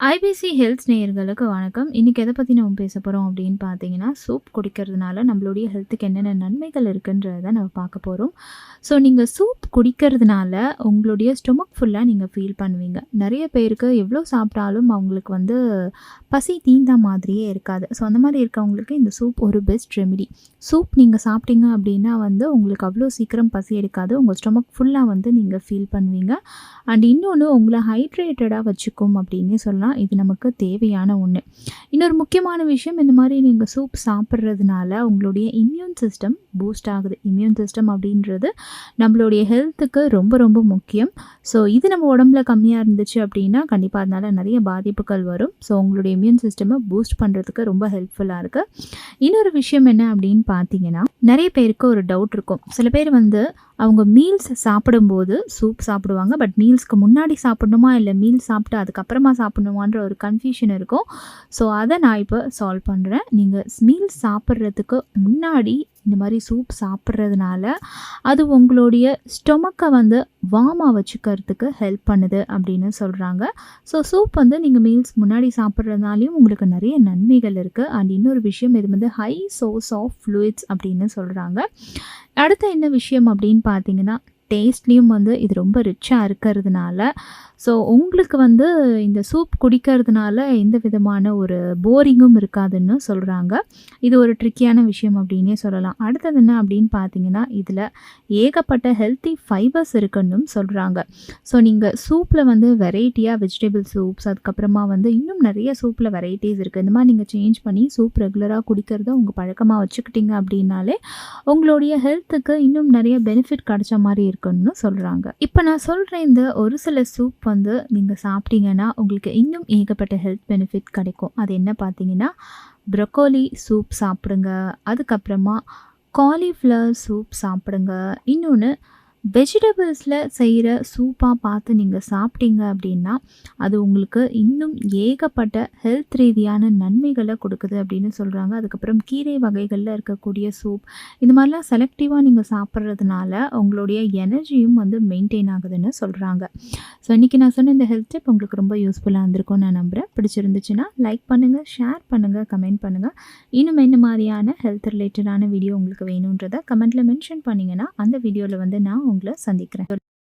IBC health நேயர்களுக்கு வணக்கம். இன்னைக்கு எதை பத்தி நம்ம பேச போறோம் அப்படின்னு பார்த்தீங்கன்னா, சூப் குடிக்கிறதுனால நம்மளுடைய ஹெல்த்துக்கு என்னென்ன நன்மைகள் இருக்குன்றத நம்ம பார்க்க போறோம். ஸோ நீங்க சூப் குடிக்கிறதுனால உங்களுடைய ஸ்டொமக் ஃபுல்லா நீங்க ஃபீல் பண்ணுவீங்க. நெறைய பேருக்கு எவ்வளோ சாப்பிட்டாலும் அவங்களுக்கு பசி தீந்தா மாதிரியே இருக்காது. ஸோ அந்த மாரி இருக்கவங்களுக்கு இந்த சூப் ஒரு பெஸ்ட் ரெமிடி. சூப் நீங்க சாப்பிட்டீங்க அப்படின்னா உங்களுக்கு அவ்வளோ சீக்கிரம் பசி எடுக்காது. உங்க ஸ்டொமக் ஃபுல்லா நீங்க ஃபீல் பண்ணுவீங்க. அண்ட் இன்னொன்று உங்களை ஹைட்ரேட்டடாக வச்சுக்கும் அப்படின்னே சொல்லலாம். இது நமக்கு தேவையான ஒன்று. இன்னொரு முக்கியமான விஷயம், இந்த மாதிரி நீங்கள் சூப் சாப்பிட்றதுனால உங்களுடைய இம்யூன் சிஸ்டம் பூஸ்ட் ஆகுது. இம்யூன் சிஸ்டம் அப்படின்றது நம்மளுடைய ஹெல்த்துக்கு ரொம்ப ரொம்ப முக்கியம். ஸோ இது நம்ம உடம்புல கம்மியாக இருந்துச்சு அப்படின்னா கண்டிப்பாக அதனால் நிறைய பாதிப்புகள் வரும். ஸோ உங்களுடைய இம்யூன் சிஸ்டமை பூஸ்ட் பண்ணுறதுக்கு ரொம்ப ஹெல்ப்ஃபுல்லாக இருக்குது. இன்னொரு விஷயம் என்ன அப்படின்னு பார்த்தீங்கன்னா, நிறைய பேருக்கு ஒரு டவுட் இருக்கும். சில பேர் அவங்க மீல்ஸ் சாப்பிடும்போது சூப் சாப்பிடுவாங்க. பட் மீல்ஸ்க்கு முன்னாடி சாப்பிடணுமா இல்லை மீல்ஸ் சாப்பிட்டு அதுக்கப்புறமா சாப்பிடணுமான்ற ஒரு கன்ஃபியூஷன் இருக்கும். ஸோ அதை நான் இப்போ சால்வ் பண்ணுறேன். நீங்கள் மீல்ஸ் சாப்பிட்றதுக்கு முன்னாடி இந்த மாதிரி சூப் சாப்பிட்றதுனால அது உங்களுடைய ஸ்டொமக்கை வார்மாக வச்சுக்கிறதுக்கு ஹெல்ப் பண்ணுது அப்படின்னு சொல்கிறாங்க. ஸோ சூப் நீங்கள் மீல்ஸ் முன்னாடி சாப்பிட்றதுனாலையும் உங்களுக்கு நிறைய நன்மைகள் இருக்குது. அண்ட் இன்னொரு விஷயம், இது ஹை சோர்ஸ் ஆஃப் ஃப்ளூயிட்ஸ் அப்படின்னு சொல்கிறாங்க. அடுத்த என்ன விஷயம் அப்படின்னு பார்த்தீங்கன்னா, டேஸ்ட்லேயும் இது ரொம்ப ரிச்சாக இருக்கிறதுனால ஸோ உங்களுக்கு இந்த சூப் குடிக்கிறதுனால எந்த விதமான ஒரு போரிங்கும் இருக்காதுன்னு சொல்கிறாங்க. இது ஒரு ட்ரிக்கியான விஷயம் அப்படின்னே சொல்லலாம். அடுத்தது என்ன அப்படின்னு பார்த்தீங்கன்னா, இதில் ஏகப்பட்ட ஹெல்த்தி ஃபைபர்ஸ் இருக்குன்னு சொல்கிறாங்க. ஸோ நீங்கள் சூப்பில் வெரைட்டியாக வெஜிடபிள் சூப்ஸ், அதுக்கப்புறமா இன்னும் நிறைய சூப்பில் வெரைட்டிஸ் இருக்குது. இந்த மாதிரி நீங்கள் சேஞ்ச் பண்ணி சூப் ரெகுலராக குடிக்கிறத உங்கள் பழக்கமாக வச்சுக்கிட்டீங்க அப்படின்னாலே உங்களுடைய ஹெல்த்துக்கு இன்னும் நிறைய பெனிஃபிட் கிடைச்ச மாதிரி இருக்குன்னு சொல்கிறாங்க. இப்போ நான் சொல்கிறேன், இந்த ஒரு சில சூப் நீங்கள் சாப்பிட்டீங்கன்னா உங்களுக்கு இன்னும் ஏகப்பட்ட ஹெல்த் பெனிஃபிட் கிடைக்கும். அது என்ன பார்த்தீங்கன்னா, ப்ரொக்கோலி சூப் சாப்பிடுங்க, அதுக்கப்புறமா காலிஃப்ளவர் சூப் சாப்பிடுங்க. இன்னொன்று, வெஜிடபிள்ஸில் செய்கிற சூப்பாக பார்த்து நீங்கள் சாப்பிட்டீங்க அப்படின்னா அது உங்களுக்கு இன்னும் ஏகப்பட்ட ஹெல்த் ரீதியான நன்மைகளை கொடுக்குது அப்படின்னு சொல்கிறாங்க. அதுக்கப்புறம் கீரை வகைகளில் இருக்கக்கூடிய சூப், இந்த மாதிரிலாம் செலக்டிவாக நீங்கள் சாப்பிட்றதுனால உங்களுடைய எனர்ஜியும் மெயின்டைன் ஆகுதுன்னு சொல்கிறாங்க. ஸோ இன்றைக்கி நான் சொன்ன இந்த ஹெல்த் டிப் உங்களுக்கு ரொம்ப யூஸ்ஃபுல்லாக இருந்திருக்கும்னு நான் நம்புகிறேன். பிடிச்சிருந்துச்சுன்னா லைக் பண்ணுங்கள், ஷேர் பண்ணுங்கள், கமெண்ட் பண்ணுங்கள். இன்னும் என்ன மாதிரியான ஹெல்த் ரிலேட்டடான வீடியோ உங்களுக்கு வேணுன்றதை கமெண்ட்டில் மென்ஷன் பண்ணிங்கன்னா அந்த வீடியோவில் நான் உங்களை சந்திக்கிறேன்.